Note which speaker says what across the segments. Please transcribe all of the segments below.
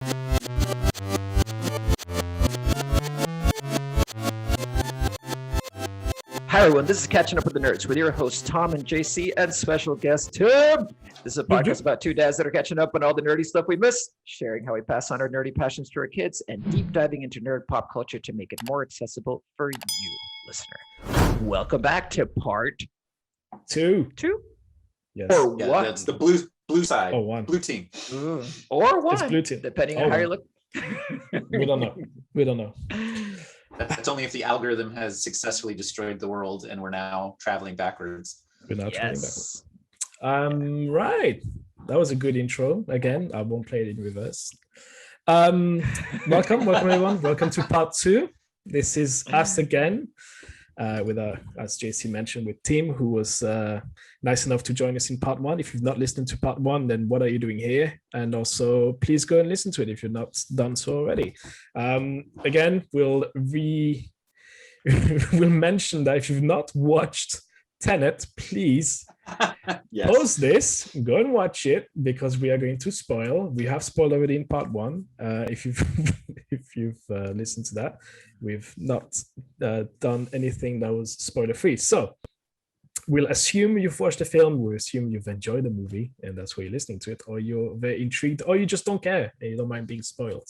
Speaker 1: Hi everyone, this is Catching Up with the Nerds with your hosts Tom and JC and special guest Tim. This is a podcast about two dads that are catching up on all the nerdy stuff we missed, sharing how we pass on our nerdy passions to our kids, and deep diving into nerd pop culture to make it more accessible for you, listener. Welcome back to part
Speaker 2: two.
Speaker 1: Yes. Or
Speaker 3: yeah,
Speaker 1: what?
Speaker 3: That's the blue side.
Speaker 2: Oh, one.
Speaker 3: Blue team.
Speaker 1: Or one.
Speaker 2: It's blue team.
Speaker 1: Depending on how you look.
Speaker 2: We don't know.
Speaker 3: That's only if the algorithm has successfully destroyed the world and we're now traveling backwards.
Speaker 2: We're now traveling backwards. Right. That was a good intro. Again, I won't play it in reverse. Welcome everyone. Welcome to part 2. This is us again. With as JC mentioned, with Tim, who was nice enough to join us in part 1. If you've not listened to part 1, then what are you doing here? And also, please go and listen to it if you're not done so already. Again, we'll mention that if you've not watched Tenet, please pause this, go and watch it, because we are going to spoil. We have spoiled already in part 1. If you've listened to that, we've not done anything that was spoiler free. So we'll assume you've watched the film, we'll assume you've enjoyed the movie, and that's why you're listening to it, or you're very intrigued, or you just don't care and you don't mind being spoiled.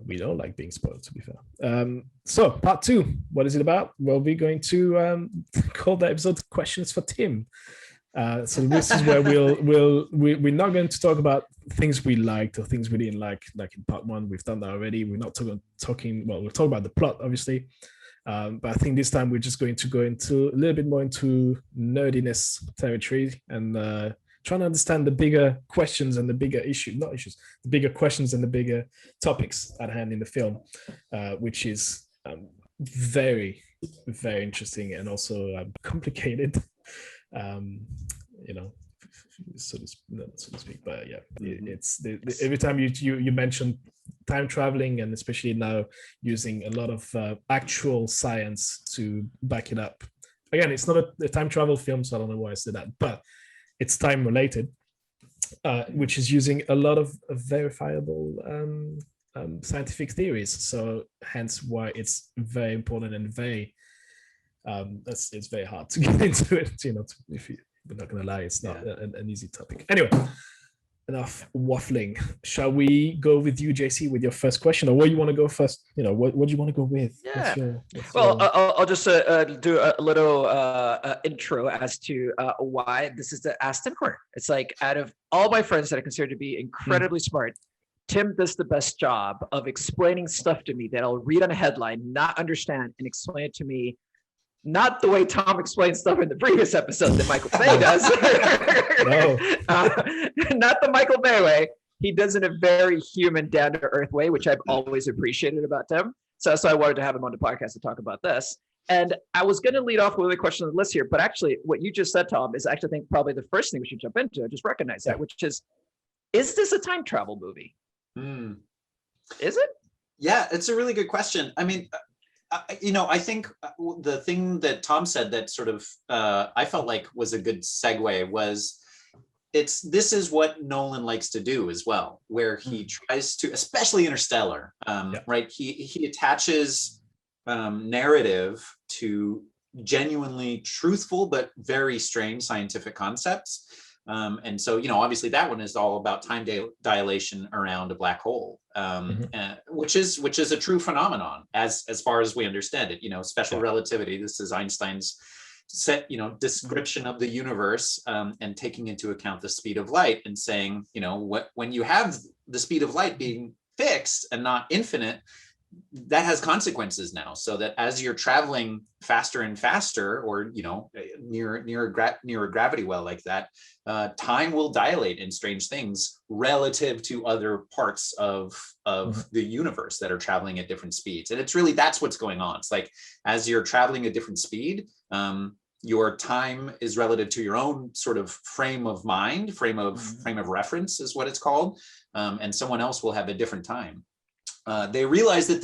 Speaker 2: We don't like being spoiled, to be fair. So part 2, what is it about? Well, we're going to call the episode Questions for Tim. So this is where we're not going to talk about things we liked or things we didn't like in part 1. We've done that already. We're not talking. Well, we'll talk about the plot, obviously, but I think this time we're just going to go into a little bit more into nerdiness territory and trying to understand the bigger questions and the bigger the bigger questions and the bigger topics at hand in the film, which is very, very interesting and also complicated. So to speak, but yeah, it's every time you mention time traveling, and especially now using a lot of actual science to back it up. Again, it's not a time travel film, so I don't know why I said that, but it's time related, which is using a lot of verifiable scientific theories. So hence why it's very important and very it's very hard to get into it. We're not going to lie, it's not an easy topic. Anyway, enough waffling. Shall we go with you, JC, with your first question, or where you want to go first? What do you want to go with?
Speaker 1: Yeah. I'll just do a little intro as to why this is the Ask Tim corner. It's like, out of all my friends that I consider to be incredibly smart, Tim does the best job of explaining stuff to me that I'll read on a headline, not understand, and explain it to me. Not the way Tom explained stuff in the previous episode that Michael Bay does. Not the Michael Bay way. He does it in a very human, down-to-earth way, which I've always appreciated about Tim. So I wanted to have him on the podcast to talk about this. And I was going to lead off with a question on the list here, but actually what you just said, Tom, is actually, I think, probably the first thing we should jump into. I just recognize that, which is this a time travel movie? Is it?
Speaker 3: Yeah, it's a really good question. I mean, I think the thing that Tom said that sort of I felt like was a good segue was this is what Nolan likes to do as well, where he tries to, especially Interstellar, right? He attaches narrative to genuinely truthful but very strange scientific concepts. And so, obviously that one is all about time dilation around a black hole, which is a true phenomenon as far as we understand it. Special relativity. This is Einstein's description of the universe, and taking into account the speed of light and saying, when you have the speed of light being fixed and not infinite, that has consequences now, so that as you're traveling faster and faster, or near a gravity well like that, time will dilate in strange things relative to other parts of the universe that are traveling at different speeds. And it's really, that's what's going on. It's like, as you're traveling at different speed, your time is relative to your own sort of frame of mind, frame of reference is what it's called, and someone else will have a different time. They realized that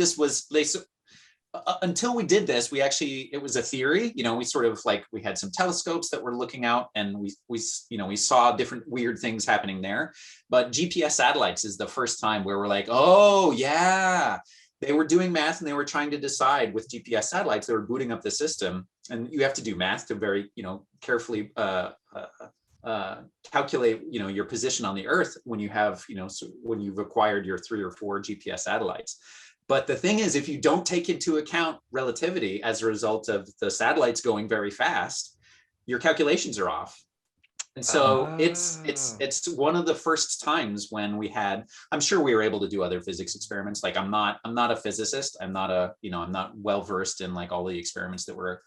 Speaker 3: until we did this, it was a theory, we sort of like, we had some telescopes that were looking out, and we saw different weird things happening there. But GPS satellites is the first time where we're like, oh yeah, they were doing math and they were trying to decide with GPS satellites, they were booting up the system, and you have to do math to very, carefully calculate, your position on the Earth when you have, when you've acquired your 3 or 4 GPS satellites. But the thing is, if you don't take into account relativity as a result of the satellites going very fast, your calculations are off. And so it's one of the first times when we had, I'm sure we were able to do other physics experiments. Like I'm not a physicist. I'm not well versed in like all the experiments that were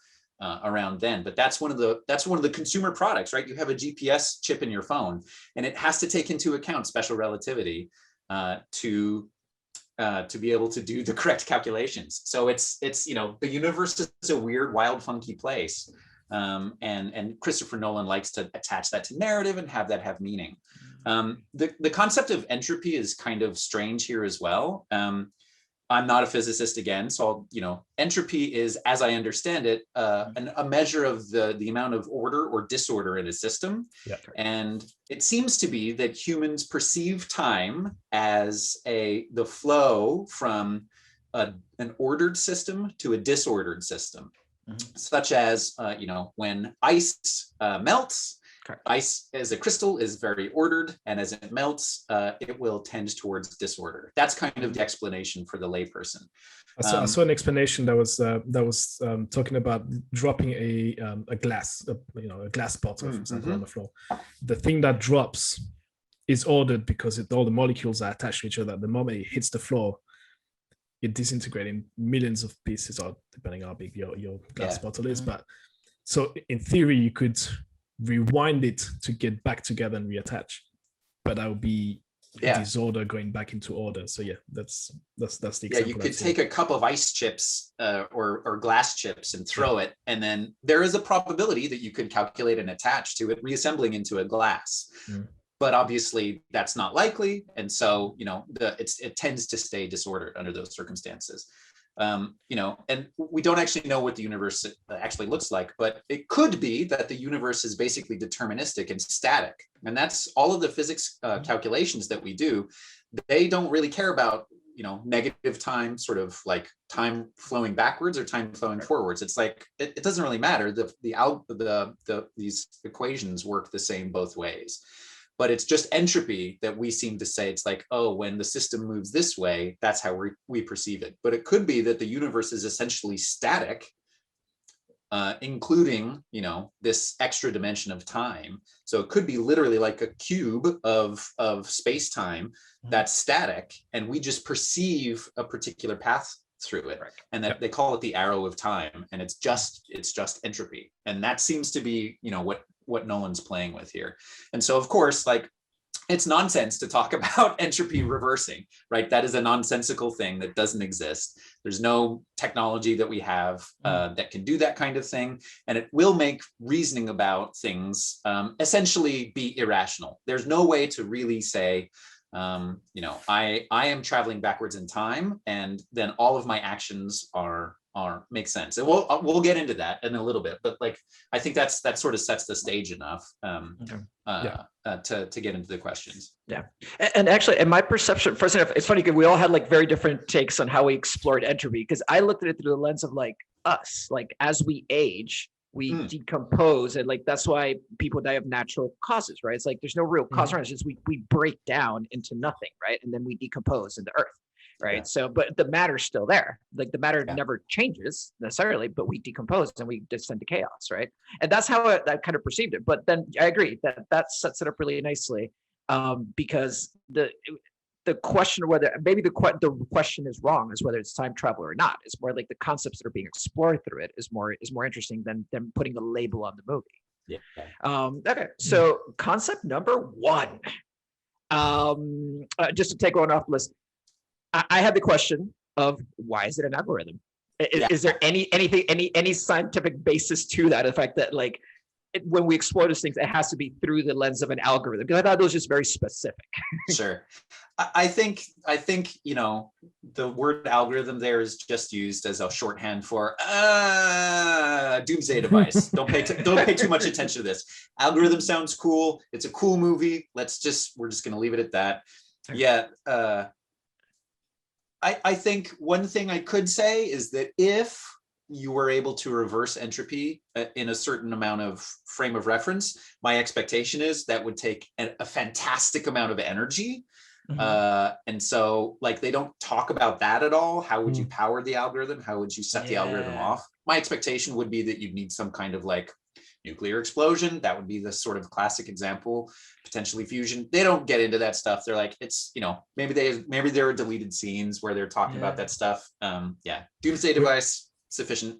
Speaker 3: around then, but that's one of the consumer products, right? You have a GPS chip in your phone, and it has to take into account special relativity to be able to do the correct calculations. So it's the universe is a weird, wild, funky place, and Christopher Nolan likes to attach that to narrative and have that have meaning. The concept of entropy is kind of strange here as well. I'm not a physicist again, so entropy is, as I understand it, a measure of the amount of order or disorder in a system.
Speaker 2: Yeah.
Speaker 3: And it seems to be that humans perceive time as the flow from an ordered system to a disordered system, such as when ice melts. Correct. Ice as a crystal is very ordered, and as it melts, it will tend towards disorder. That's kind of the explanation for the layperson.
Speaker 2: I saw an explanation that was talking about dropping a glass, a glass bottle, for example, on the floor. The thing that drops is ordered because all the molecules are attached to each other. The moment it hits the floor, it disintegrates in millions of pieces, or depending on how big your glass bottle is. But so in theory, you could rewind it to get back together and reattach, but that would be disorder going back into order. So that's the example.
Speaker 3: You could take a cup of ice chips or glass chips and throw it, and then there is a probability that you could calculate and attach to it reassembling into a glass. But obviously that's not likely, and so it tends to stay disordered under those circumstances. And we don't actually know what the universe actually looks like, but it could be that the universe is basically deterministic and static. And that's all of the physics calculations that we do. They don't really care about, negative time, sort of like time flowing backwards or time flowing forwards. It's like, it doesn't really matter. These equations work the same both ways. But it's just entropy that we seem to say, it's like, oh, when the system moves this way, that's how we perceive it. But it could be that the universe is essentially static, including, this extra dimension of time. So it could be literally like a cube of space-time that's static, and we just perceive a particular path through it. Right. And that they call it the arrow of time, and it's just entropy. And that seems to be, what Nolan's playing with here. And so, of course, like, it's nonsense to talk about entropy reversing, right? That is a nonsensical thing that doesn't exist. There's no technology that we have that can do that kind of thing. And it will make reasoning about things essentially be irrational. There's no way to really say, I am traveling backwards in time, and then all of my actions make sense. And we'll get into that in a little bit, but like, I think that sort of sets the stage enough to get into the questions.
Speaker 1: Yeah. And actually, in my perception, first enough, it's funny because we all had like very different takes on how we explored entropy, because I looked at it through the lens of like us, like as we age, we decompose, and like that's why people die of natural causes, right? It's like there's no real cause, right? It's just we break down into nothing, right? And then we decompose into earth. Right. Yeah. So, but the matter's still there. Like the matter never changes necessarily, but we decompose and we descend to chaos. Right. And that's how I kind of perceived it. But then I agree that sets it up really nicely, because the question of whether maybe the question is wrong is whether it's time travel or not. It's more like the concepts that are being explored through it is more interesting than putting the label on the movie. Yeah. Okay. So concept number 1, just to take one off the list. I had the question of why is it an algorithm? Is there any scientific basis to that? The fact that like when we explore those things, it has to be through the lens of an algorithm. Because I thought it was just very specific.
Speaker 3: Sure. I think, you know, the word algorithm there is just used as a shorthand for doomsday device. Don't pay too much attention to this. Algorithm sounds cool. It's a cool movie. We're just going to leave it at that. Yeah. I think one thing I could say is that if you were able to reverse entropy in a certain amount of frame of reference, my expectation is that would take a fantastic amount of energy. And so like they don't talk about that at all. How would you power the algorithm? How would you set the algorithm off? My expectation would be that you'd need some kind of like nuclear explosion. That would be the sort of classic example, potentially fusion. They don't get into that stuff. They're like, it's, you know, maybe there are deleted scenes where they're talking about that stuff. Doomsday device, sufficient.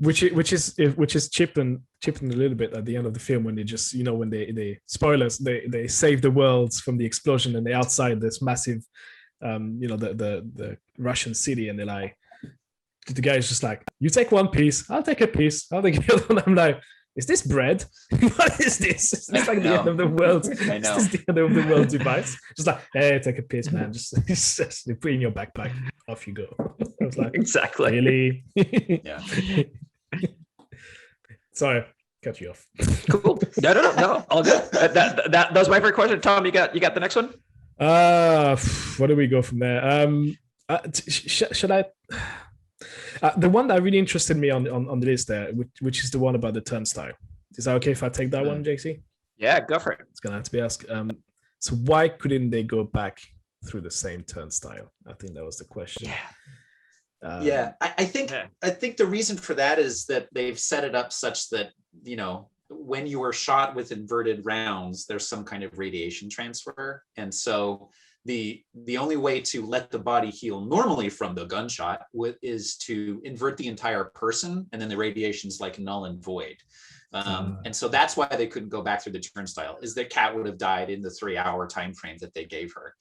Speaker 2: which is chipping a little bit at the end of the film when they just, you know, when they spoilers, they save the world from the explosion and they're outside this massive you know, the Russian city, and they're like, the guy's just like, you take one piece, I'll take a piece, I'll take the other one. I'm like, is this bread? What is this? It's like the end of the world.
Speaker 3: I know.
Speaker 2: It's the end of the world device. Just like, hey, take a piece, man. Just put in your backpack. Off you go. I was like,
Speaker 1: exactly.
Speaker 2: Really?
Speaker 3: Yeah.
Speaker 2: Sorry, cut you off.
Speaker 1: Cool. No. All good. That was my first question. Tom, you got the next one?
Speaker 2: Where do we go from there? Should I? The one that really interested me on the list there, which is the one about the turnstile. Is that okay if I take that one, JC?
Speaker 1: Yeah, go for it.
Speaker 2: It's gonna have to be asked. So why couldn't they go back through the same turnstile? I think that was the question.
Speaker 3: Yeah. I think the reason for that is that they've set it up such that, you know, when you are shot with inverted rounds, there's some kind of radiation transfer, and so the only way to let the body heal normally from the gunshot is to invert the entire person, and then the radiation's like null and void. And so that's why they couldn't go back through the turnstile, is that Kat would have died in the 3-hour time frame that they gave her.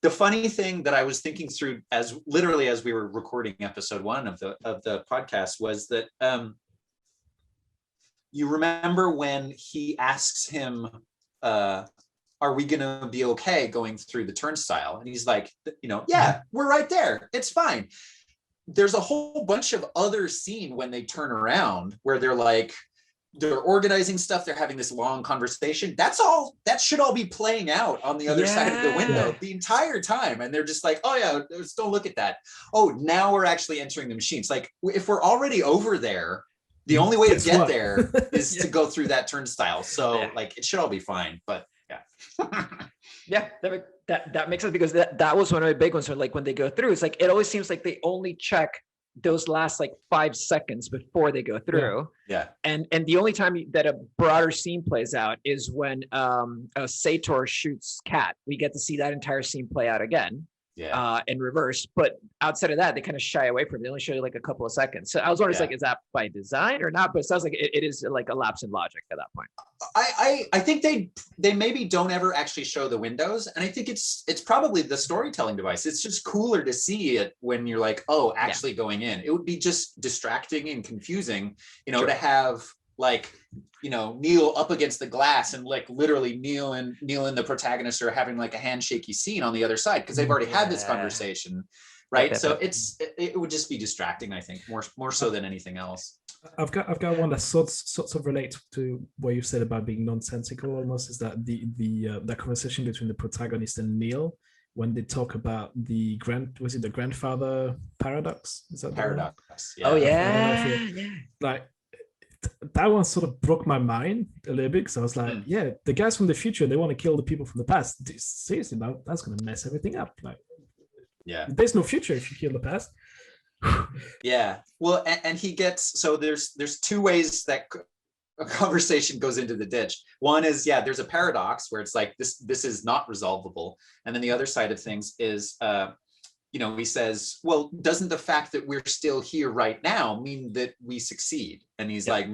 Speaker 3: The funny thing that I was thinking through as we were recording episode 1 of the podcast was that you remember when he asks him, are we going to be okay going through the turnstile? And he's like, you know, yeah, we're right there. It's fine. There's a whole bunch of other scene when they turn around where they're organizing stuff. They're having this long conversation. That should all be playing out on the other side of the window the entire time. And they're just like, oh yeah, just don't look at that. Oh, now we're actually entering the machines. Like if we're already over there, the only way to get there is to go through that turnstile. So like, it should all be fine, but
Speaker 1: yeah, that makes sense, because that was one of my big ones. So like when they go through, it's like it always seems like they only check those last like 5 seconds before they go through. And the only time that a broader scene plays out is when Sator shoots Kat. We get to see that entire scene play out again. In reverse, but outside of that, they kind of shy away from it. They only show you like a couple of seconds. So I was wondering, like, is that by design or not? But it sounds like it is like a lapse in logic at that point.
Speaker 3: I think they maybe don't ever actually show the windows, and I think it's probably the storytelling device. It's just cooler to see it when you're like, oh, actually going in. It would be just distracting and confusing, you know, to have like, you know, Neil up against the glass and like literally Neil and the protagonist are having like a handshakey scene on the other side because they've already had this conversation, right? So it would just be distracting, I think, more so than anything else.
Speaker 2: I've got one that sorts of relates to what you said about being nonsensical almost, is that the conversation between the protagonist and Neil when they talk about the grandfather paradox? Is that
Speaker 3: paradox?
Speaker 1: Yeah. Oh yeah.
Speaker 2: Like that one sort of broke my mind a little bit because I was like, yeah, the guys from the future, they want to kill the people from the past. Seriously, that's going to mess everything up. Like, there's no future if you kill the past.
Speaker 3: Yeah, well, and he gets, so there's 2 ways that a conversation goes into the ditch. One is, there's a paradox where it's like this is not resolvable, and then the other side of things is you know, he says, well, doesn't the fact that we're still here right now mean that we succeed? And he's like, you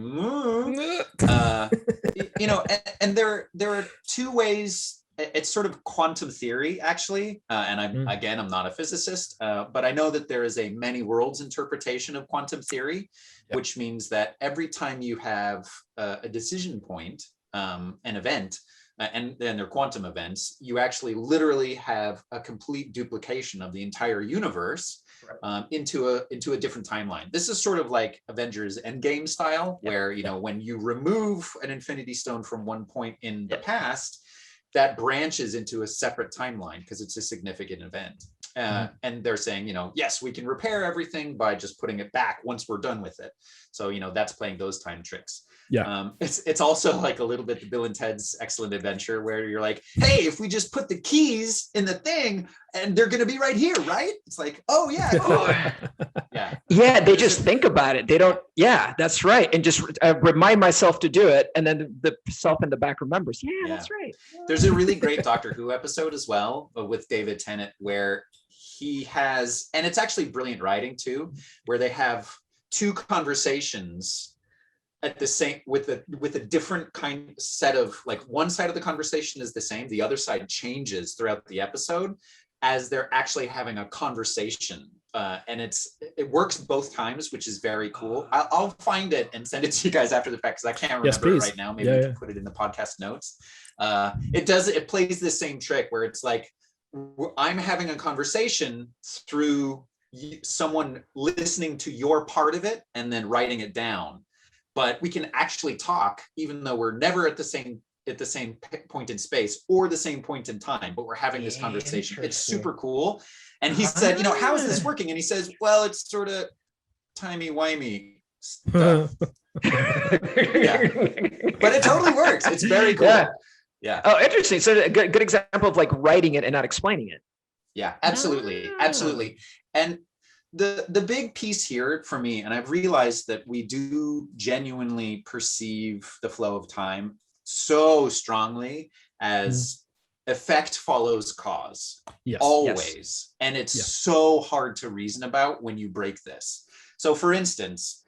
Speaker 3: know, and there are 2 ways it's sort of quantum theory, actually. And I'm not a physicist, but I know that there is a many worlds interpretation of quantum theory, which means that every time you have a decision point, an event, and then they're quantum events, you actually literally have a complete duplication of the entire universe into a different timeline. This is sort of like Avengers Endgame style, where, you know, when you remove an Infinity Stone from one point in the past, that branches into a separate timeline because it's a significant event. And they're saying, you know, yes, we can repair everything by just putting it back once we're done with it. So, you know, that's playing those time tricks. Yeah. It's also like a little bit the Bill and Ted's Excellent Adventure, where you're like, hey, if we just put the keys in the thing and they're going to be right here, right? It's like, oh yeah, cool.
Speaker 1: Yeah, they just think about it. They don't. Yeah, that's right. And just remind myself to do it, and then the self in the back remembers. Yeah, that's right.
Speaker 3: There's a really great Doctor Who episode as well with David Tennant, where he has, and it's actually brilliant writing too, where they have two conversations at the same with a different kind set of, like, one side of the conversation is the same, the other side changes throughout the episode as they're actually having a conversation. And it works both times, which is very cool. I'll find it and send it to you guys after the fact, because I can't remember it right now. Maybe we can put it in the podcast notes. It plays the same trick where it's like, I'm having a conversation through someone listening to your part of it and then writing it down. But we can actually talk, even though we're never at the same point in space or the same point in time, but we're having this conversation. It's super cool. And he said, you know, how is this working? And he says, well, it's sort of timey-wimey stuff. But it totally works. It's very cool. Yeah.
Speaker 1: Oh, interesting. So a good example of like writing it and not explaining it.
Speaker 3: Yeah, absolutely. Absolutely. And the big piece here for me, and I've realized that we do genuinely perceive the flow of time so strongly as effect follows cause. Always. And it's so hard to reason about when you break this. So for instance,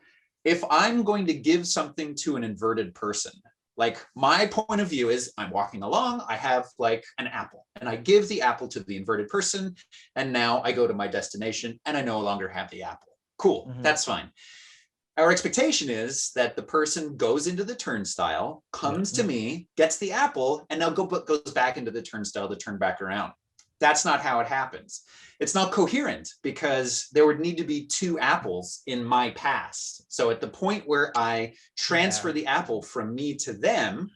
Speaker 3: if I'm going to give something to an inverted person, like, my point of view is I'm walking along, I have like an apple, and I give the apple to the inverted person, and now I go to my destination and I no longer have the apple. Cool, that's fine. Our expectation is that the person goes into the turnstile, comes to me, gets the apple, and now goes back into the turnstile to turn back around. That's not how it happens. It's not coherent, because there would need to be two apples in my past. So at the point where I transfer the apple from me to them,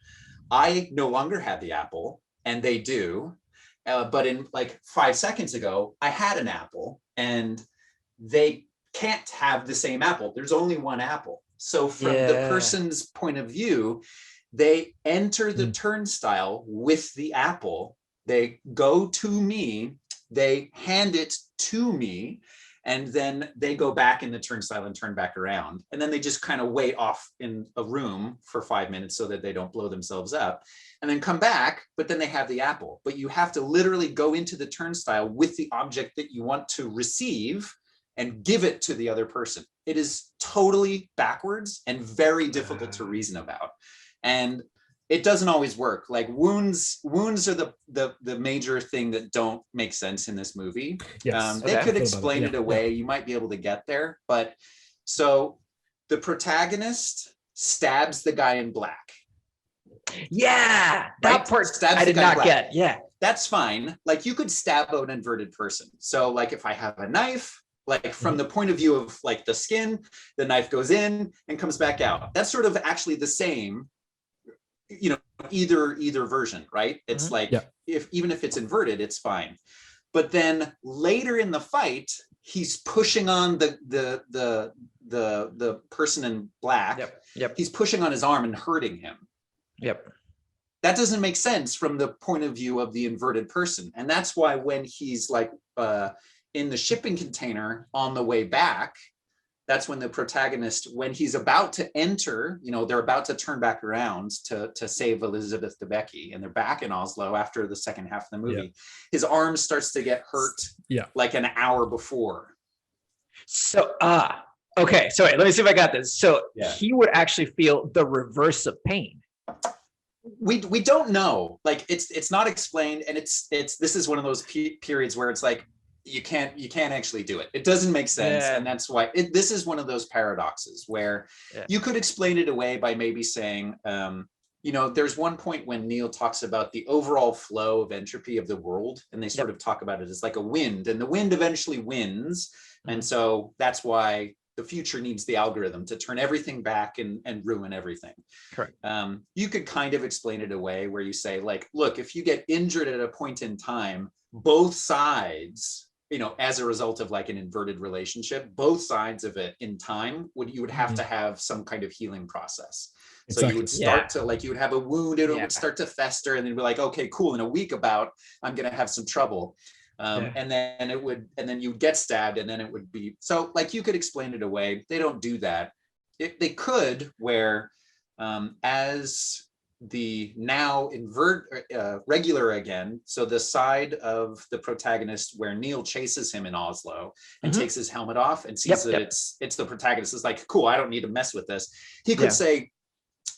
Speaker 3: I no longer have the apple, and they do. But in like 5 seconds ago, I had an apple, and they can't have the same apple. There's only one apple. So from the person's point of view, they enter the turnstile with the apple. They go to me, they hand it to me, and then they go back in the turnstile and turn back around. And then they just kind of wait off in a room for 5 minutes so that they don't blow themselves up, and then come back, but then they have the apple. But you have to literally go into the turnstile with the object that you want to receive and give it to the other person. It is totally backwards and very difficult to reason about. And it doesn't always work. Like wounds are the major thing that don't make sense in this movie. They could explain it away. You might be able to get there. But so the protagonist stabs the guy in black.
Speaker 1: Yeah, that part I did not get. Yeah,
Speaker 3: that's fine. Like, you could stab an inverted person. So like, if I have a knife, like from the point of view of like the skin, the knife goes in and comes back out. That's sort of actually the same, you know, either version, right? It's like, even if it's inverted, it's fine. But then later in the fight, he's pushing on the person in black. He's pushing on his arm and hurting him. That doesn't make sense from the point of view of the inverted person. And that's why when he's like in the shipping container on the way back, that's when the protagonist, when he's about to enter, you know, they're about to turn back around to save Elizabeth Debicki, and they're back in Oslo after the second half of the movie. His arm starts to get hurt like an hour before.
Speaker 1: So, okay. So wait, let me see if I got this. So he would actually feel the reverse of pain.
Speaker 3: we don't know. Like it's not explained, and it's this is one of those periods where it's like you can't actually do it. It doesn't make sense, and that's why this is one of those paradoxes where you could explain it away by maybe saying, there's one point when Neil talks about the overall flow of entropy of the world, and they sort of talk about it as like a wind, and the wind eventually wins, and so that's why the future needs the algorithm to turn everything back and ruin everything.
Speaker 1: Correct.
Speaker 3: You could kind of explain it away where you say, like, look, if you get injured at a point in time, both sides, as a result of like an inverted relationship, both sides of it in time you would have to have some kind of healing process. So you would start to like, you would have a wound, it would start to fester, and then be like, okay, cool. In a week I'm going to have some trouble. And then you'd get stabbed, and then it would be, so like you could explain it away. They don't do that. They could, where as the now regular again, so the side of the protagonist where Neil chases him in Oslo and takes his helmet off and sees that it's the protagonist, is like, cool, I don't need to mess with this. He could say,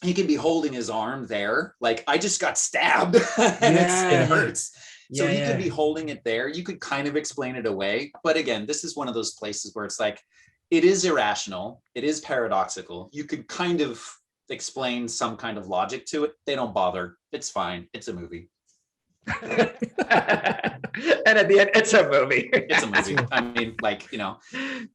Speaker 3: he could be holding his arm there, like, I just got stabbed and it hurts. So he could be holding it there. You could kind of explain it away. But again, this is one of those places where it's like, it is irrational. It is paradoxical. You could kind of explain some kind of logic to it. They don't bother. It's fine. It's a movie.
Speaker 1: And at the end, it's a movie.
Speaker 3: It's a movie. I mean, like,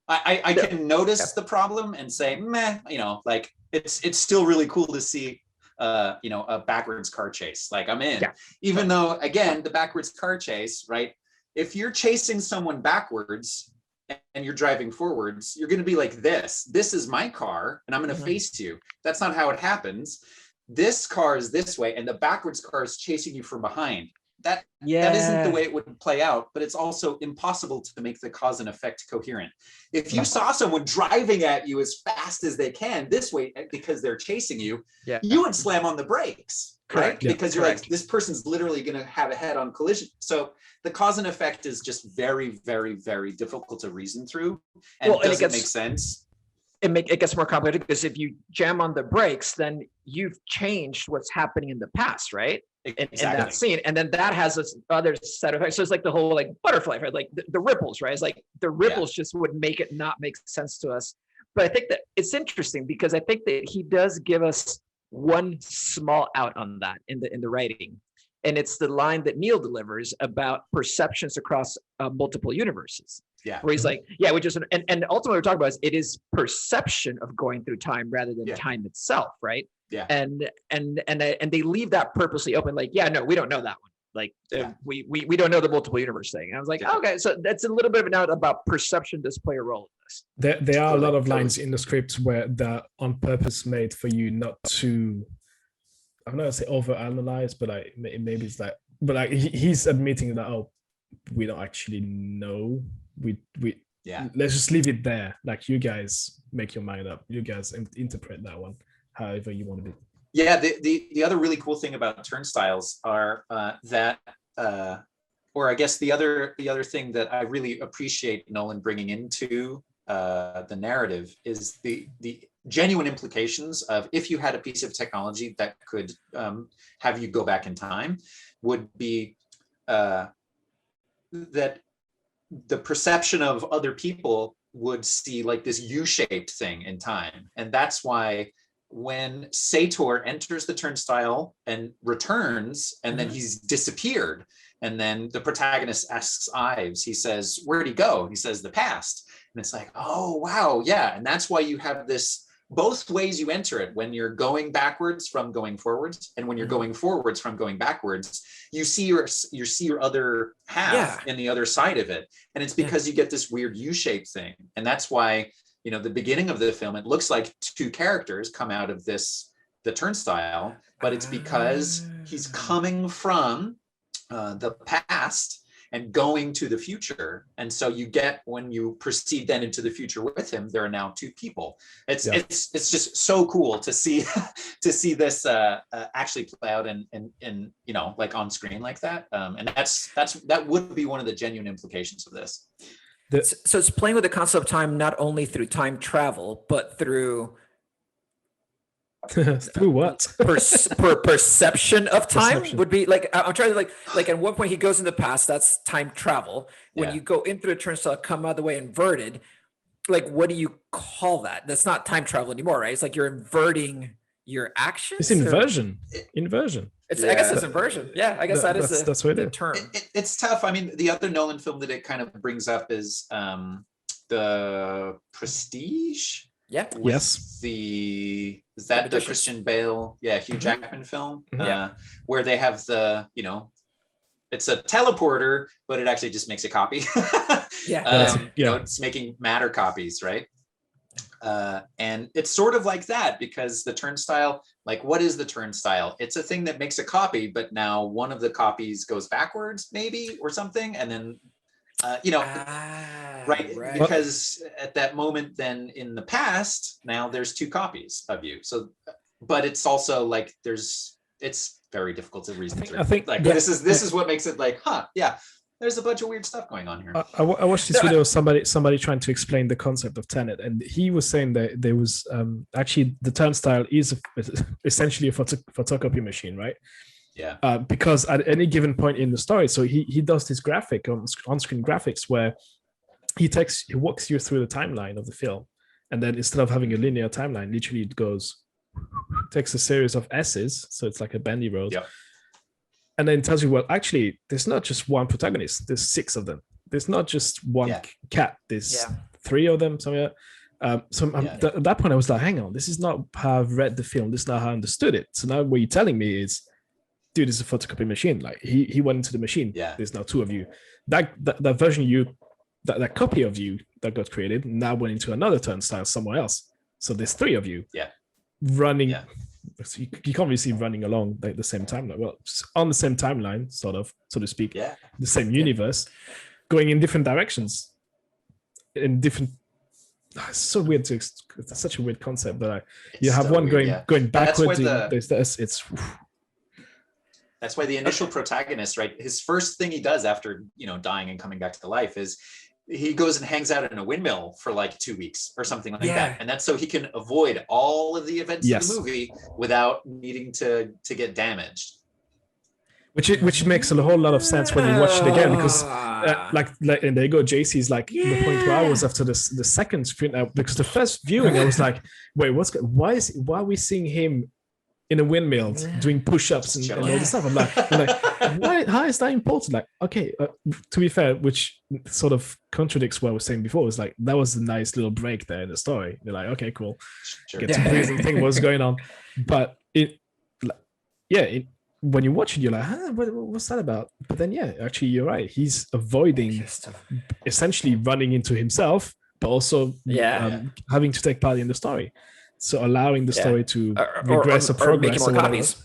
Speaker 3: I can notice the problem and say, meh, like, it's still really cool to see a backwards car chase. Like, I'm in. Even though, again, the backwards car chase, right? If you're chasing someone backwards and you're driving forwards, you're going to be like this. This is my car, and I'm going to face you. That's not how it happens. This car is this way, and the backwards car is chasing you from behind. That isn't the way it would play out, but it's also impossible to make the cause and effect coherent. If you saw someone driving at you as fast as they can this way because they're chasing you, you would slam on the brakes, right? Because you're like, this person's literally going to have a head-on collision. So the cause and effect is just very, very, very difficult to reason through, and it doesn't make sense.
Speaker 1: It gets more complicated because if you jam on the brakes, then you've changed what's happening in the past, right? In that scene, and then that has this other set of effects. So it's like the whole like butterfly, right? Like the ripples, right? It's like the ripples just would make it not make sense to us. But I think that it's interesting because I think that he does give us one small out on that in the writing, and it's the line that Neil delivers about perceptions across multiple universes. Where he's like, we just, and ultimately we're talking about is it is perception of going through time rather than time itself, right? And they leave that purposely open, like, no, we don't know that one. Like, we don't know the multiple universe thing. And I was like, okay, so that's a little bit of a note about perception does play a role in
Speaker 2: this. There are a lot of lines in the script where they're on purpose made for you not to, I'm not gonna say overanalyze, but like maybe it's like, but like he's admitting that, we don't actually know. We let's just leave it there. Like, you guys make your mind up. You guys interpret that one however you want to be.
Speaker 3: The other really cool thing about turnstiles are that or I guess the other thing that I really appreciate Nolan bringing into the narrative is the genuine implications of, if you had a piece of technology that could have you go back in time, would be that the perception of other people would see like this U-shaped thing in time. And that's why when Sator enters the turnstile and returns, and then he's disappeared, and then the protagonist asks Ives, he says, where'd he go? He says, the past. And it's like, oh, wow. Yeah. And that's why you have this, both ways you enter it, when you're going backwards from going forwards, and when you're going forwards from going backwards, you see your other half in the other side of it. And it's because you get this weird U-shaped thing. And that's why, the beginning of the film, it looks like two characters come out of the turnstile, but it's because he's coming from the past and going to the future. And so you get, when you proceed then into the future with him, there are now two people. It's just so cool to see this actually play out in like on screen like that. And that would be one of the genuine implications of this.
Speaker 1: So it's playing with the concept of time, not only through time travel, but through
Speaker 2: Through what?
Speaker 1: Perception of time
Speaker 2: Perception.
Speaker 1: would be like, I'm trying to like at one point he goes in the past, that's time travel. When you go into the turnstile, come out of the way inverted, like what do you call that? That's not time travel anymore, right? It's like you're inverting your actions.
Speaker 2: It's inversion. Inversion.
Speaker 1: It's I guess it's inversion. Yeah, I guess that's
Speaker 2: what it is.
Speaker 1: term.
Speaker 3: It's tough. I mean, the other Nolan film that it kind of brings up is the Prestige.
Speaker 1: Yeah.
Speaker 2: Yes.
Speaker 3: Is that the Christian Bale? Yeah, Hugh Jackman film. Where they have it's a teleporter, but it actually just makes a copy. It's making matter copies, right? And it's sort of like that, because the turnstile, like, what is the turnstile? It's a thing that makes a copy, but now one of the copies goes backwards, maybe, or something, and then right? Because at that moment, then in the past, now there's two copies of you. So, but it's also like it's very difficult to reason through.
Speaker 2: I think
Speaker 3: like this is what makes it like, there's a bunch of weird stuff going on here.
Speaker 2: I watched this video of somebody trying to explain the concept of Tenet, and he was saying that there was actually the turnstile is essentially a photocopy machine, right? Yeah. Because at any given point in the story, so he does this graphic on-screen graphics where he walks you through the timeline of the film, and then instead of having a linear timeline, literally it takes a series of S's, so it's like a bendy road. Yeah. And then tells you, well, actually, there's not just one protagonist. There's 6 of them. There's not just one cat. There's 3 of them. Somewhere. At that point, I was like, hang on, this is not how I've read the film. This is not how I understood it. So now what you're telling me is, dude, it's a photocopy machine. Like he went into the machine. Yeah. There's now 2 of you. That version that copy of you that got created now went into another turnstile somewhere else. So there's 3 of you. Yeah. Running. Yeah. So you can't really see running along the same timeline. Well, on the same timeline, sort of, so to speak. Yeah. The same universe, going in different directions, in different. It's so weird it's such a weird concept, but you have one going backwards.
Speaker 3: That's why the initial protagonist, right? His first thing he does after dying and coming back to life is he goes and hangs out in a windmill for like 2 weeks or something like that, and that's so he can avoid all of the events of the movie without needing to get damaged.
Speaker 2: Which makes a whole lot of sense when you watch it again, because like and there you go, JC's like the point where I was after the second sprint out, because the first viewing I was like, wait, why are we seeing him in a windmill doing push-ups and all this stuff? I'm like, why? How is that important? Like, okay, to be fair, which sort of contradicts what I was saying before, is like that was a nice little break there in the story. You're like, okay, cool, get to breathe and think what's going on. But when you watch it, you're like, what's that about? But then, actually, you're right. He's avoiding essentially running into himself, but also having to take part in the story. So allowing the story to regress or progress
Speaker 1: or making more copies.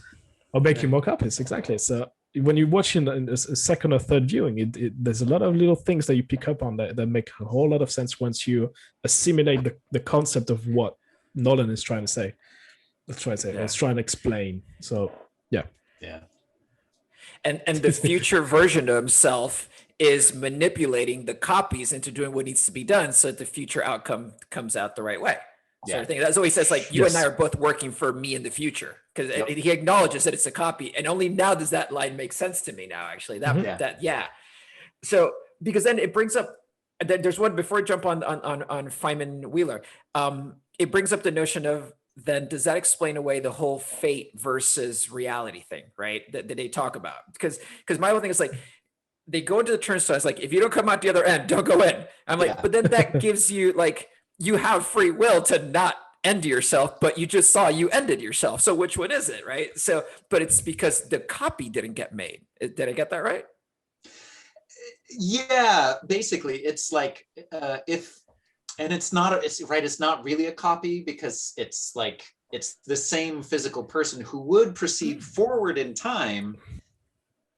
Speaker 2: Or making more copies, exactly. So when you watch in a second or third viewing, there's a lot of little things that you pick up on that make a whole lot of sense once you assimilate the concept of what Nolan is trying to say. Let's try to say. Let's try and explain. So, yeah.
Speaker 1: And the future version of himself is manipulating the copies into doing what needs to be done so that the future outcome comes out the right way. Sort of thing. That's what he says, like, you and I are both working for me in the future, because he acknowledges that it's a copy, and only now does that line make sense to me now, actually. So because then it brings up, there's one before I jump on Feynman Wheeler, it brings up the notion of, then does that explain away the whole fate versus reality thing, right? That they talk about, because my whole thing is like, they go into the turnstile, it's like, if you don't come out the other end, don't go in. I'm like, but then that gives you like, you have free will to not end yourself, but you just saw you ended yourself. So which one is it, right? So, but it's because the copy didn't get made. Did I get that right?
Speaker 3: Yeah, basically, it's like it's not really a copy, because it's like it's the same physical person who would proceed forward in time.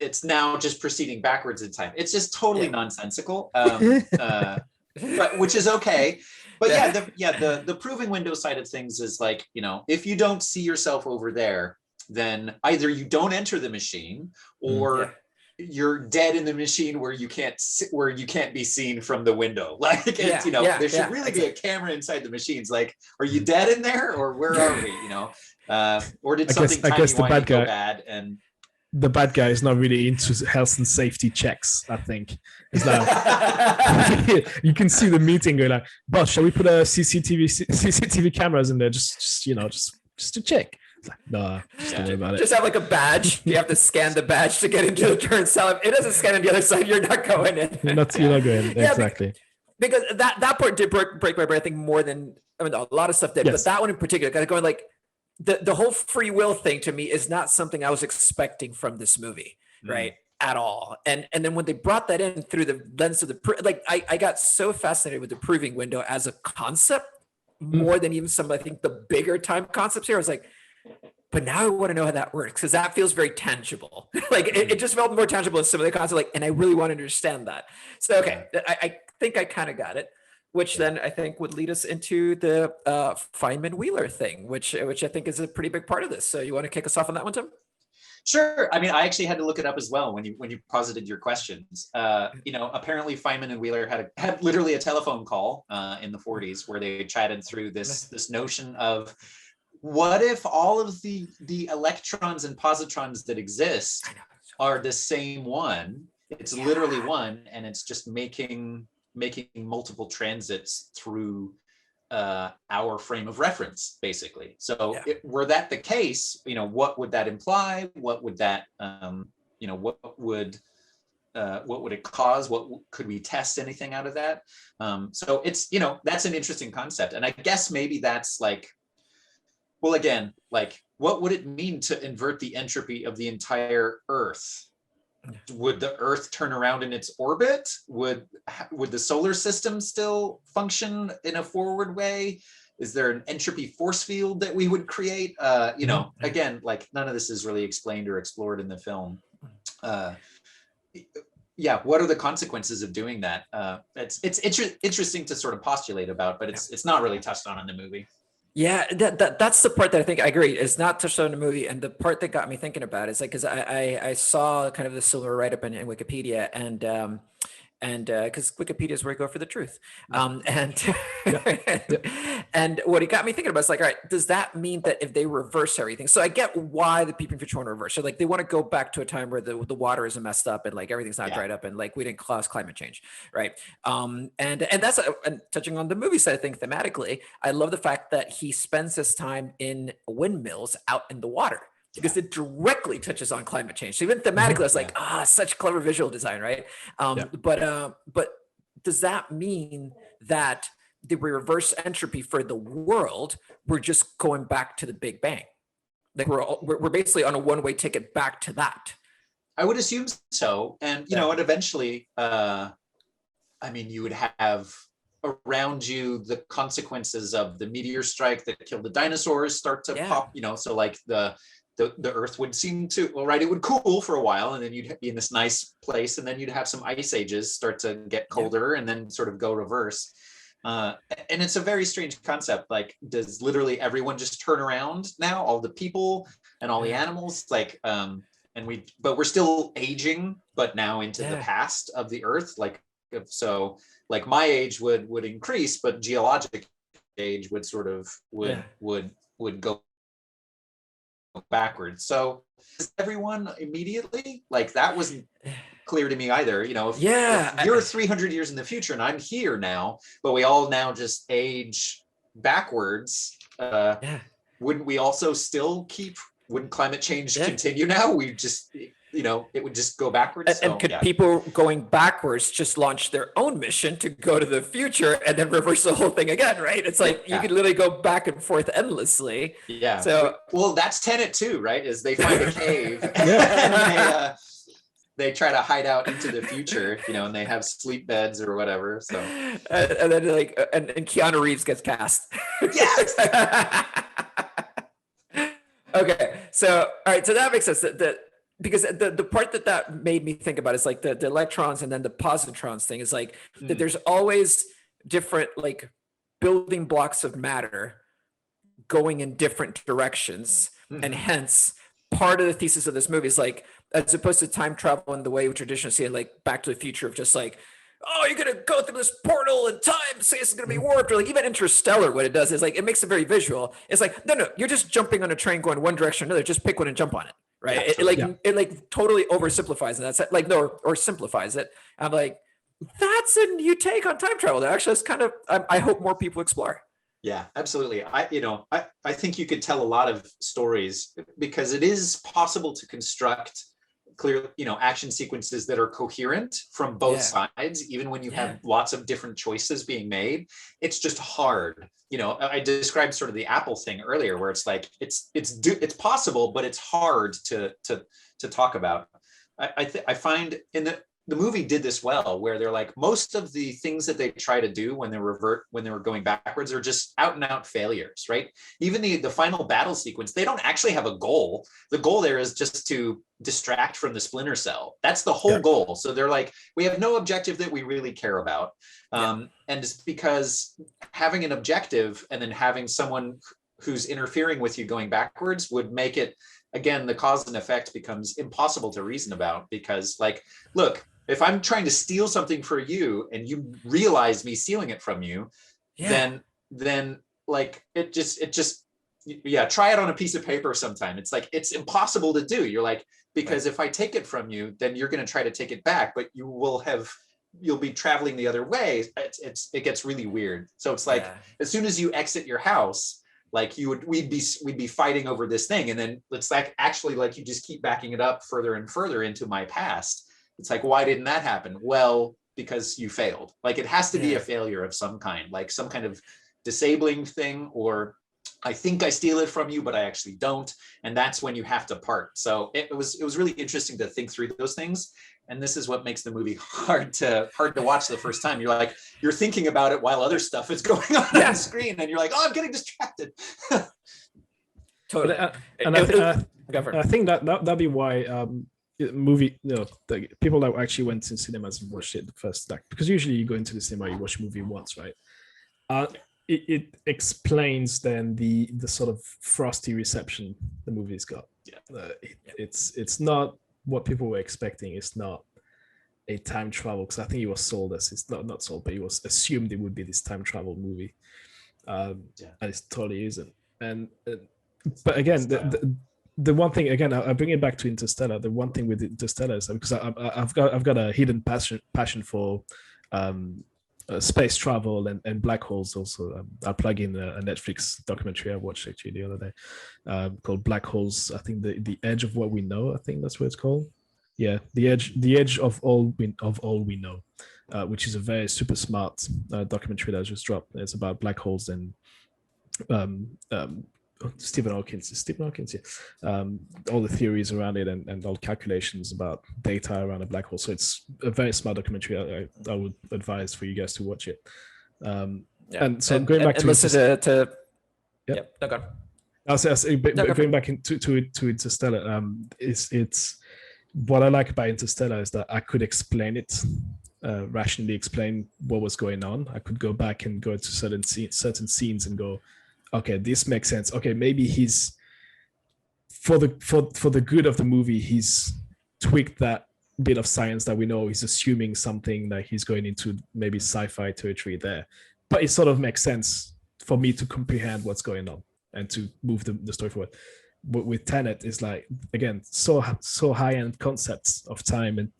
Speaker 3: It's now just proceeding backwards in time. It's just totally nonsensical, but which is okay. But the proving window side of things is like, if you don't see yourself over there, then either you don't enter the machine, or you're dead in the machine where you can't be seen from the window. Like, it's, there should really be a camera inside the machines. Like, are you dead in there, or where are we? Or did something timey-wimey go bad? And
Speaker 2: the bad guy is not really into health and safety checks, I think. It's like, you can see the meeting going like, boss, shall we put a CCTV cameras in there just to check? It's like, no, just don't worry about it.
Speaker 1: Just have like a badge. You have to scan the badge to get into the turn cell. If it doesn't scan on the other side, you're not going in.
Speaker 2: You're not going in. Exactly.
Speaker 1: Because that part did break my brain, I think, more than, a lot of stuff did. Yes. But that one in particular, kind of going like, the whole free will thing to me is not something I was expecting from this movie, right? At all. And then when they brought that in through the lens of I got so fascinated with the proving window as a concept, more than even some, I think, the bigger time concepts here. I was like, but now I want to know how that works, because that feels very tangible. It just felt more tangible than some of the concepts, and I really want to understand that. So, okay, I think I kind of got it. Which then I think would lead us into the Feynman Wheeler thing, which I think is a pretty big part of this. So you want to kick us off on that one, Tim?
Speaker 3: Sure. I mean, I actually had to look it up as well when you posited your questions. Apparently Feynman and Wheeler had literally a telephone call in the 40s where they chatted through this notion of, what if all of the electrons and positrons that exist are the same one? It's literally one, and it's just making multiple transits through our frame of reference, basically. So were that the case, what would that imply? What would that, what would it cause? What could we test anything out of that? So it's, that's an interesting concept. And I guess maybe that's like, well, again, like, what would it mean to invert the entropy of the entire Earth? Would the Earth turn around in its orbit? Would the solar system still function in a forward way? Is there an entropy force field that we would create? Again, like, none of this is really explained or explored in the film. What are the consequences of doing that? It's interesting to sort of postulate about, but it's not really touched on in the movie.
Speaker 1: Yeah, that's the part that I think I agree is not touched on in the movie, and the part that got me thinking about it is like, because I saw kind of the similar write up in Wikipedia, and because Wikipedia is where I go for the truth, and what it got me thinking about is like, all right, does that mean that if they reverse everything? So I get why the people in future want to reverse. So like, they want to go back to a time where the water isn't messed up and like everything's not dried up and like we didn't cause climate change, right? And that's and touching on the movie side, I think thematically, I love the fact that he spends his time in windmills out in the water, because it directly touches on climate change. So even thematically, it's like, such clever visual design, right? But does that mean that the reverse entropy for the world, we're just going back to the Big Bang? Like we're basically on a one-way ticket back to that.
Speaker 3: I would assume so. And, and eventually, you would have around you the consequences of the meteor strike that killed the dinosaurs start to pop, so like the Earth would seem to, it would cool for a while, and then you'd be in this nice place, and then you'd have some ice ages start to get colder and then sort of go reverse. And it's a very strange concept. Like, does literally everyone just turn around now? All the people and all the animals, like, but we're still aging, but now into the past of the Earth. Like, so like my age would increase, but geologic age would sort of would go backwards. So is everyone immediately, like, that wasn't clear to me either. If you're 300 years in the future and I'm here now, but we all now just age backwards, wouldn't we also still wouldn't climate change continue now? We just, it would just go backwards.
Speaker 1: And could people going backwards just launch their own mission to go to the future and then reverse the whole thing again, right? It's like you could literally go back and forth endlessly.
Speaker 3: Yeah.
Speaker 1: So,
Speaker 3: well, that's Tenet too, right? Is they find a cave and they try to hide out into the future, and they have sleep beds or whatever. So
Speaker 1: and then and Keanu Reeves gets cast.
Speaker 3: Yes.
Speaker 1: Okay. So all right. So that makes sense. Because the part that made me think about is like the electrons and then the positrons thing is like that there's always different like building blocks of matter going in different directions. And hence part of the thesis of this movie is like, as opposed to time travel in the way we traditionally see it, like Back to the Future, of just like, oh, you're gonna go through this portal in time, say it's gonna be warped, or like even Interstellar. What it does is like it makes it very visual. It's like, no, you're just jumping on a train going one direction or another. Just pick one and jump on it, right? It like totally oversimplifies it. That's like no, or simplifies it. I'm like, that's a new take on time travel. That actually is kind of I hope more people explore.
Speaker 3: Yeah, absolutely. I think you could tell a lot of stories because it is possible to construct clear, action sequences that are coherent from both sides, even when you have lots of different choices being made. It's just hard. I described sort of the Apple thing earlier, where it's like it's possible, but it's hard to talk about. I find in the movie did this well, where they're like, most of the things that they try to do when they were going backwards are just out and out failures, right? Even the final battle sequence, they don't actually have a goal. The goal there is just to distract from the splinter cell. That's the whole goal. So they're like, we have no objective that we really care about. And it's because having an objective and then having someone who's interfering with you going backwards would make it, again, the cause and effect becomes impossible to reason about, because like, look, if I'm trying to steal something for you and you realize me stealing it from you, then like it just try it on a piece of paper sometime. It's like, it's impossible to do. You're like, because if I take it from you, then you're going to try to take it back, but you'll be traveling the other way. It gets really weird. So it's like, as soon as you exit your house, like we'd be fighting over this thing. And then it's like, actually, like you just keep backing it up further and further into my past. It's like, why didn't that happen? Well, because you failed. Like it has to be a failure of some kind, like some kind of disabling thing, or I think I steal it from you, but I actually don't. And that's when you have to part. So it was really interesting to think through those things. And this is what makes the movie hard to watch the first time. You're thinking about it while other stuff is going on the screen, and you're like, oh, I'm getting distracted.
Speaker 2: Totally. I think that'd be why movie, the people that actually went to cinemas and watched it the first, because usually you go into the cinema, you watch a movie once, right? It explains then the sort of frosty reception the movie's got. It's not what people were expecting. It's not a time travel, because I think it was sold as, it's not sold, but it was assumed it would be this time travel movie, and it totally isn't. And but again, the one thing, again, I bring it back to Interstellar. The one thing with Interstellar is, because I've got a hidden passion for space travel and black holes. Also, I plug in a Netflix documentary I watched actually the other day called Black Holes. I think the edge of what we know. I think that's what it's called. Yeah, the edge of all we know, which is a very super smart documentary that I just dropped. It's about black holes and Stephen Hawking, all the theories around it and all calculations about data around a black hole. So it's a very smart documentary. I would advise for you guys to watch it. And so going back to
Speaker 1: listen to
Speaker 2: going back to Interstellar, it's what I like about Interstellar is that I could explain it, rationally explain what was going on. I could go back and go into certain scenes and go, okay, this makes sense. Okay, maybe he's for the good of the movie, he's tweaked that bit of science that we know. He's assuming something that he's going into maybe sci-fi territory there, but it sort of makes sense for me to comprehend what's going on and to move the story forward. But with Tenet, it's like, again, so high-end concepts of time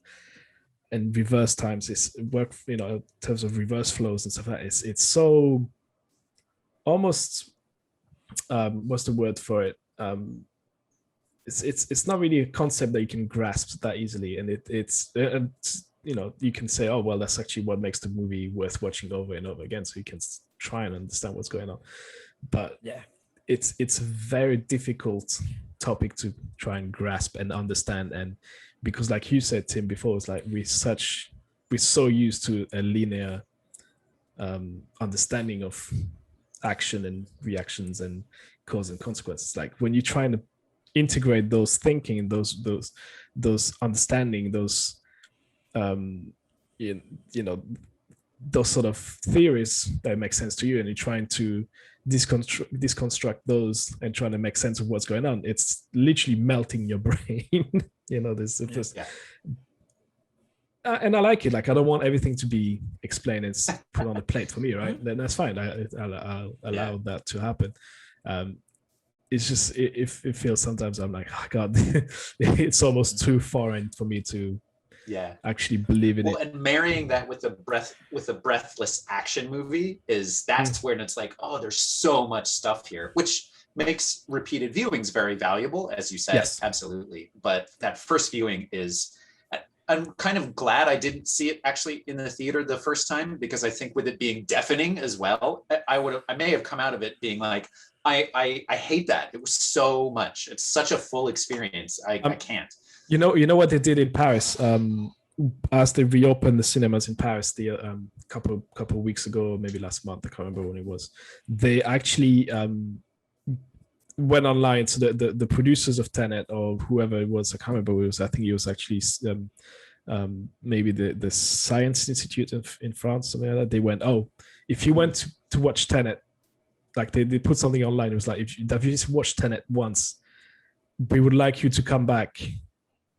Speaker 2: and reverse times. It's work, in terms of reverse flows and stuff like that. It's so almost. What's the word for it? It's not really a concept that you can grasp that easily, and it's you can say, oh well, that's actually what makes the movie worth watching over and over again, so you can try and understand what's going on. But it's a very difficult topic to try and grasp and understand, and because like you said, Tim, before, it's like we're so used to a linear understanding of action and reactions and cause and consequences. Like when you're trying to integrate those thinking, those understanding, those those sort of theories that make sense to you, and you're trying to disconstruct those and trying to make sense of what's going on, it's literally melting your brain. there's and I like it. Like, I don't want everything to be explained and put on a plate for me, right? Then that's fine. I'll allow that to happen. It's just it feels sometimes I'm like, oh God, it's almost too foreign for me to actually believe in it.
Speaker 3: And marrying that with a breathless action movie that's when it's like, oh, there's so much stuff here, which makes repeated viewings very valuable, as you said. Yes. Absolutely. But that first viewing I'm kind of glad I didn't see it actually in the theater the first time, because I think with it being deafening as well, I may have come out of it being like, I hate that. It was so much. It's such a full experience. I can't. You
Speaker 2: know what they did in Paris, as they reopened the cinemas in Paris the couple of weeks ago, or maybe last month, I can't remember when it was. They actually went online. So the producers of Tenet, or whoever it was, I can't remember who it was. I think it was actually maybe the Science Institute in France, something like that. They went, oh, if you went to watch Tenet, like they put something online. It was like, if you just watched Tenet once, we would like you to come back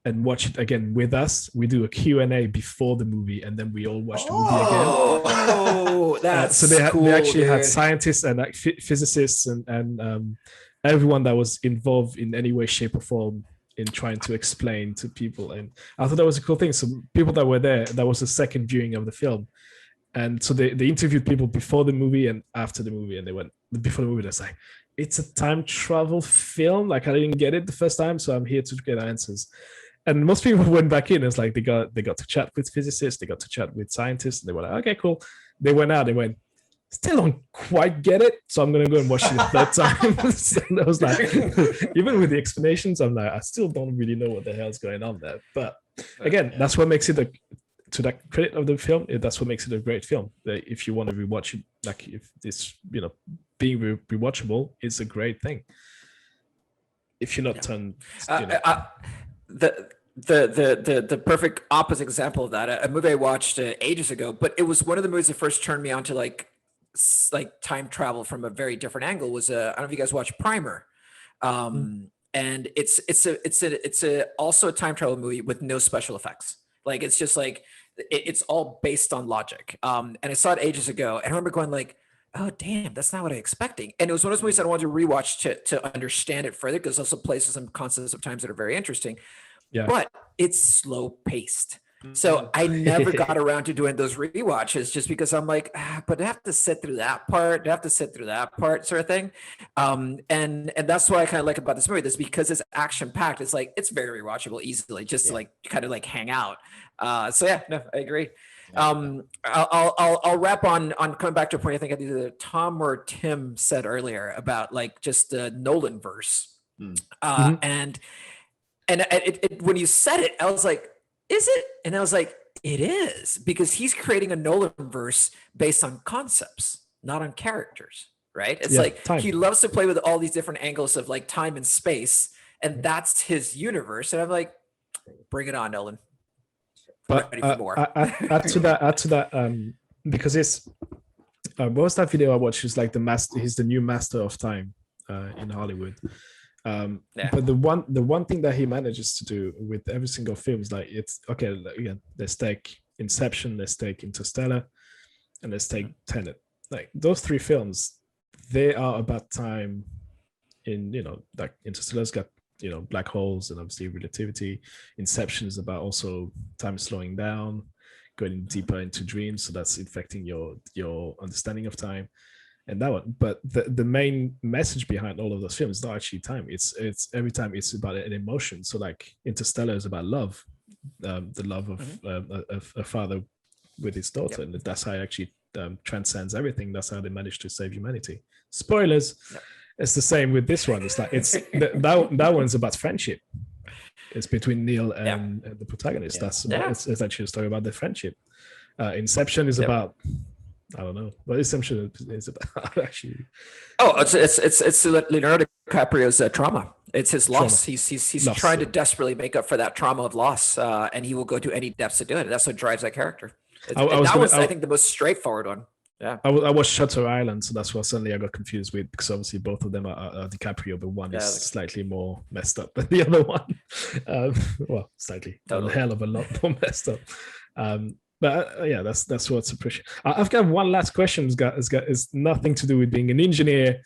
Speaker 2: and watch it again with us. We do a Q&A before the movie, and then we all watch the movie again.
Speaker 1: Oh, that's
Speaker 2: so they
Speaker 1: cool,
Speaker 2: they actually
Speaker 1: dude.
Speaker 2: had scientists and like physicists and everyone that was involved in any way, shape, or form in trying to explain to people. And I thought that was a cool thing. So people that were there, that was the second viewing of the film. And so they interviewed people before the movie and after the movie. And they went, before the movie, they're like, it's a time travel film. Like, I didn't get it the first time, so I'm here to get answers. And most people went back in. It's like they got to chat with physicists, they got to chat with scientists, and they were like, okay, cool. They went out, they went, still don't quite get it, so I'm gonna go and watch it a third time. And I was like, even with the explanations, I'm like, I still don't really know what the hell's going on there. But again, that's what makes it to that credit of the film, that's what makes it a great film. If you want to rewatch it, like if it's being rewatchable, it's a great thing. If you're not turned,
Speaker 1: the perfect opposite example of that, a movie I watched ages ago, but it was one of the movies that first turned me on to like time travel from a very different angle, was I don't know if you guys watch Primer. And it's also a time travel movie with no special effects. Like, it's just like it's all based on logic. And I saw it ages ago, and I remember going like, oh damn, that's not what I was expecting. And it was one of those movies that I wanted to rewatch to understand it further, because it also plays some concepts of times that are very interesting. Yeah. But it's slow paced. So I never got around to doing those rewatches, just because I'm like, but I have to sit through that part, sort of thing. And that's what I kind of like about this movie. This, because it's action packed, it's like, it's very rewatchable easily, just to like kind of like hang out. So yeah, no, I agree. I'll wrap on coming back to a point I think either Tom or Tim said earlier about like just the Nolan verse. And it, when you said it, I was like, is it? And I was like, it is, because he's creating a Nolan verse based on concepts, not on characters, right? It's like time. He loves to play with all these different angles of like time and space, and that's his universe. And I'm like, bring it on, Nolan.
Speaker 2: But ready for more. add to that, because it's what was that video I watched? He's like he's the new master of time in Hollywood. But the one thing that he manages to do with every single film is like, it's okay. Again, let's take Inception, let's take Interstellar, and let's take Tenet. Like, those three films, they are about time. In like Interstellar's got black holes and obviously relativity. Inception is about also time slowing down, going deeper into dreams, so that's affecting your understanding of time. And that one, but the main message behind all of those films is not actually time. It's every time it's about an emotion. So like Interstellar is about love, the love of a father with his daughter, and that's how it actually transcends everything. That's how they managed to save humanity. Spoilers. It's the same with this one. It's like that one's about friendship. It's between Neil and the protagonist. It's actually a story about their friendship. Inception is about, I don't know, but Inception is about actually.
Speaker 1: Oh, it's Leonardo DiCaprio's trauma. It's his loss. He's trying to desperately make up for that trauma of loss, and he will go to any depths to do it. That's what drives that character. I think the most straightforward one. Yeah.
Speaker 2: I watched Shutter Island, so that's what suddenly I got confused with, because obviously both of them are DiCaprio, but one is slightly more messed up than the other one. Well, slightly, a hell of a lot more messed up. But yeah, that's what's appreciated. I've got one last question. It's nothing to do with being an engineer.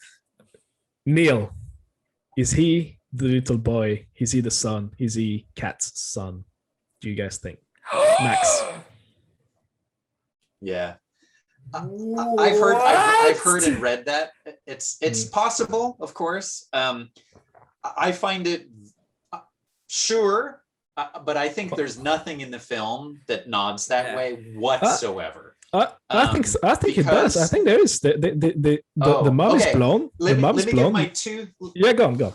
Speaker 2: Neil, is he the little boy? Is he the son? Is he Kat's son? Do you guys think? Max.
Speaker 3: Yeah. I've heard and read that. It's possible, of course. I find it sure, but I think there's nothing in the film that nods that way whatsoever.
Speaker 2: I think it does. I think there is the mom is blonde. The mom's blonde.
Speaker 3: Give my two.
Speaker 2: Yeah, go.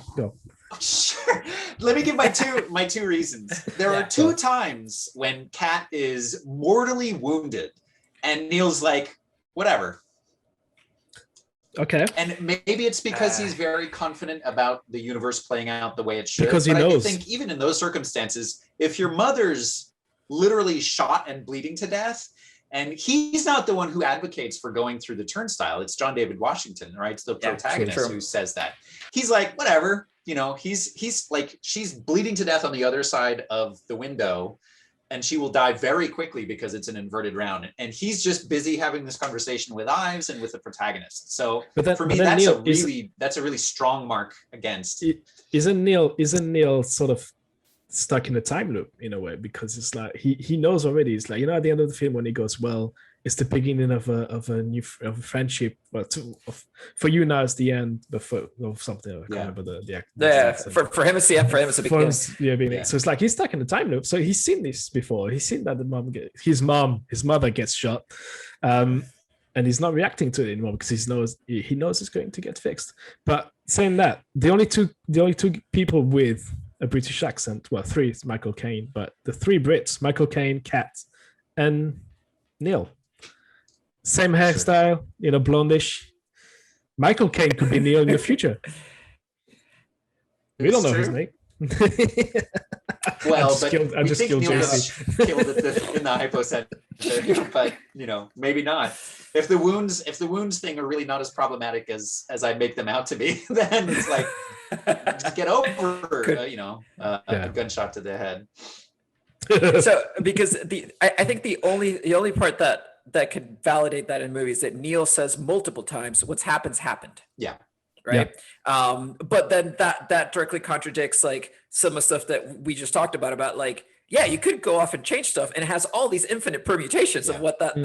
Speaker 3: Sure. Let me give my two reasons. There are two times when Kat is mortally wounded, and Neil's like, whatever.
Speaker 2: Okay.
Speaker 3: And maybe it's because he's very confident about the universe playing out the way it should.
Speaker 2: Because he knows.
Speaker 3: I think even in those circumstances, if your mother's literally shot and bleeding to death, and he's not the one who advocates for going through the turnstile, it's John David Washington, right? It's the protagonist who says that. He's like, whatever, he's like, she's bleeding to death on the other side of the window, and she will die very quickly because it's an inverted round. And he's just busy having this conversation with Ives and with the protagonist. So for me, that's a really strong mark against.
Speaker 2: Isn't Neil sort of stuck in a time loop in a way, because it's like he knows already. It's like, at the end of the film when he goes, well, it's the beginning of a new friendship. Well, for you now it's the end, but of something. I can't remember the act.
Speaker 1: Yeah, for him it's the end. For him it's the beginning.
Speaker 2: So it's like he's stuck in the time loop. So he's seen this before. He's seen that his mother gets shot, and he's not reacting to it anymore because he knows it's going to get fixed. But saying that, the only two people with a British accent, well, three, it's Michael Caine, but the three Brits, Michael Caine, Kat, and Neil. Same hairstyle, blondish. Michael Caine could be Neil in the future. We don't know his name.
Speaker 3: Well, I just killed Neil was killed in the hypocenter, but maybe not. If the wounds thing are really not as problematic as I make them out to be, then it's like, just get over a gunshot to the head.
Speaker 1: So because I think the only part that could validate that in movies that Neil says multiple times, what's happened.
Speaker 3: Yeah.
Speaker 1: Right. Yeah. But then that directly contradicts like some of the stuff that we just talked about like, yeah, you could go off and change stuff, and it has all these infinite permutations of what that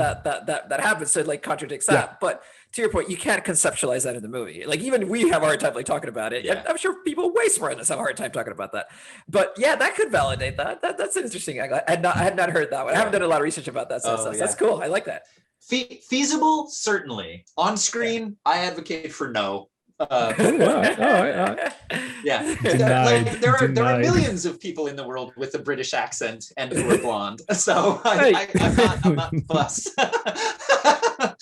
Speaker 1: happens. So it like contradicts that. But to your point, you can't conceptualize that in the movie. Like even we have a hard time like talking about it. Yeah. I'm sure people way smarter than us have a hard time talking about that. But yeah, that could validate that. That's an interesting angle. I had not heard that one. I haven't done a lot of research about that. So that's cool. I like that.
Speaker 3: Feasible, certainly. On screen, I advocate for no. Yeah, there are millions of people in the world with a British accent and who are blonde, so I'm not fussed.
Speaker 2: To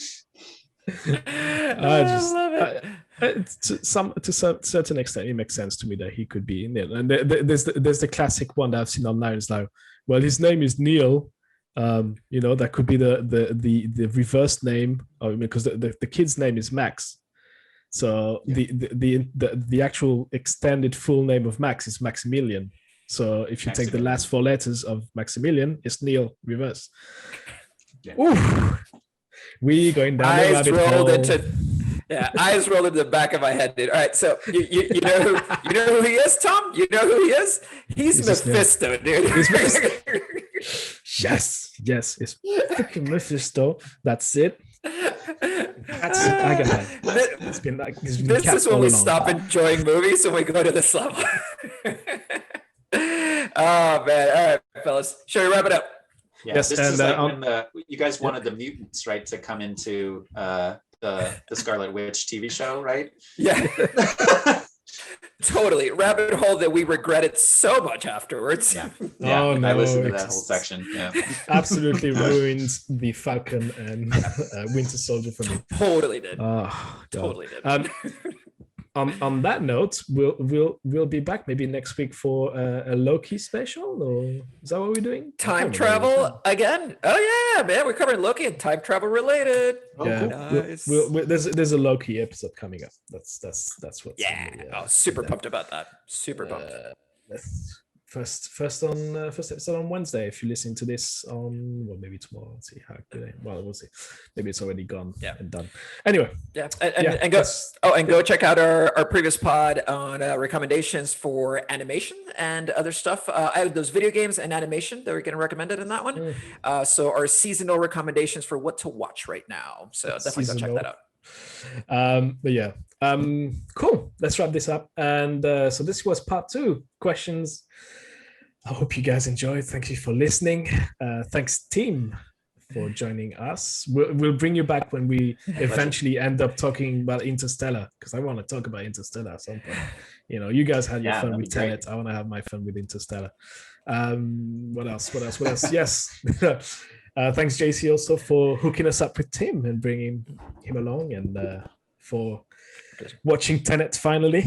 Speaker 2: a certain extent, it makes sense to me that he could be Neil. And there's the classic one that I've seen online. It's like, well, his name is Neil. That could be the reverse name, because the kid's name is Max. So the actual extended full name of Max is Maximilian. So if you take the last four letters of Maximilian, it's Neil reverse. Ooh, we going down the rabbit hole.
Speaker 1: Eyes rolled into the back of my head, dude. All right, so you know who he is, Tom? You know who he is? He's Mephisto, dude.
Speaker 2: Yes, it's freaking Mephisto. That's it. This
Speaker 1: is when we stop enjoying movies and we go to this level. Oh man! All right, fellas, shall we wrap it up?
Speaker 3: Yeah, this is like when you guys wanted the mutants, right, to come into the Scarlet Witch TV show, right?
Speaker 1: Yeah. Totally. Rabbit hole that we regretted so much afterwards.
Speaker 3: Yeah. Oh, no, I listened to that whole section. Yeah.
Speaker 2: Absolutely ruins the Falcon and Winter Soldier for me.
Speaker 1: Totally did.
Speaker 2: Oh, God.
Speaker 1: Totally did.
Speaker 2: on that note, we'll be back maybe next week for a Loki special, or is that what we're doing?
Speaker 1: Time travel again? Oh yeah, man, we're covering Loki and time travel related.
Speaker 2: Yeah,
Speaker 3: cool.
Speaker 1: Nice.
Speaker 2: There's a Loki episode coming up. That's what.
Speaker 1: Yeah, super pumped about that. Super pumped.
Speaker 2: That's first episode on Wednesday. If you listen to this on, well, maybe tomorrow. Let's see how good. Well, we'll see. Maybe it's already gone and done. Anyway,
Speaker 1: and go check out our previous pod on recommendations for animation and other stuff. I have those video games and animation that we're getting recommended in that one. So our seasonal recommendations for what to watch right now. So definitely go check that out.
Speaker 2: But yeah, cool. Let's wrap this up. And so this was part 2, questions. I hope you guys enjoyed. Thank you for listening. Thanks, team, for joining us. We'll bring you back when we eventually end up talking about Interstellar, because I want to talk about Interstellar at some point. You know, you guys had your fun with Tenet. I want to have my fun with Interstellar. What else? Yes. Thanks, JC, also for hooking us up with Tim and bringing him along, and for watching Tenet finally,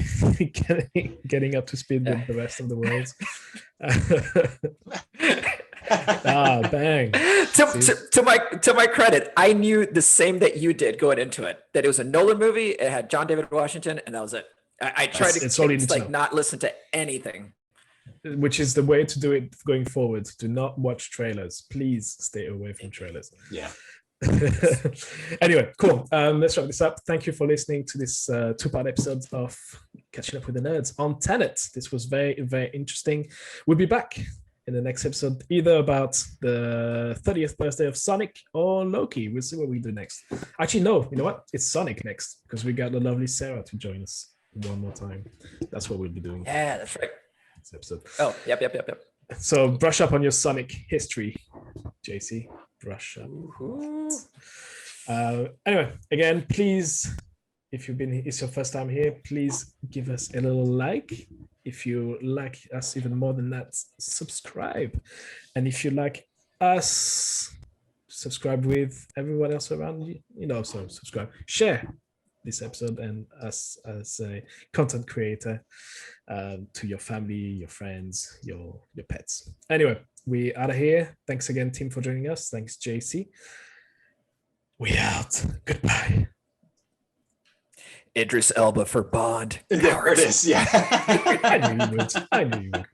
Speaker 2: getting up to speed with the rest of the world. Bang!
Speaker 1: To my credit, I knew the same that you did going into it. That it was a Nolan movie. It had John David Washington, and that was it. I tried to not listen to anything.
Speaker 2: Which is the way to do it going forward. Do not watch trailers. Please stay away from trailers.
Speaker 3: Yeah.
Speaker 2: Anyway, cool. Let's wrap this up. Thank you for listening to this 2-part episode of Catching Up with the Nerds on Tenet. This was very, very interesting. We'll be back in the next episode, either about the 30th birthday of Sonic or Loki. We'll see what we do next. Actually, no, you know what? It's Sonic next, because we got the lovely Sarah to join us one more time. That's what we'll be doing.
Speaker 1: Yeah, that's right.
Speaker 2: This episode.
Speaker 1: Oh, yep.
Speaker 2: So brush up on your Sonic history, JC. Brush up. Anyway, again, please, if it's your first time here, please give us a little like. If you like us even more than that, subscribe. And if you like us, subscribe with everyone else around you. So subscribe, share this episode and us as a content creator to your family, your friends, your pets. Anyway, we out of here. Thanks again, team, for joining us. Thanks, JC. We out. Goodbye.
Speaker 1: Idris Elba for Bond.
Speaker 3: There it is. Yeah.
Speaker 2: I knew you would.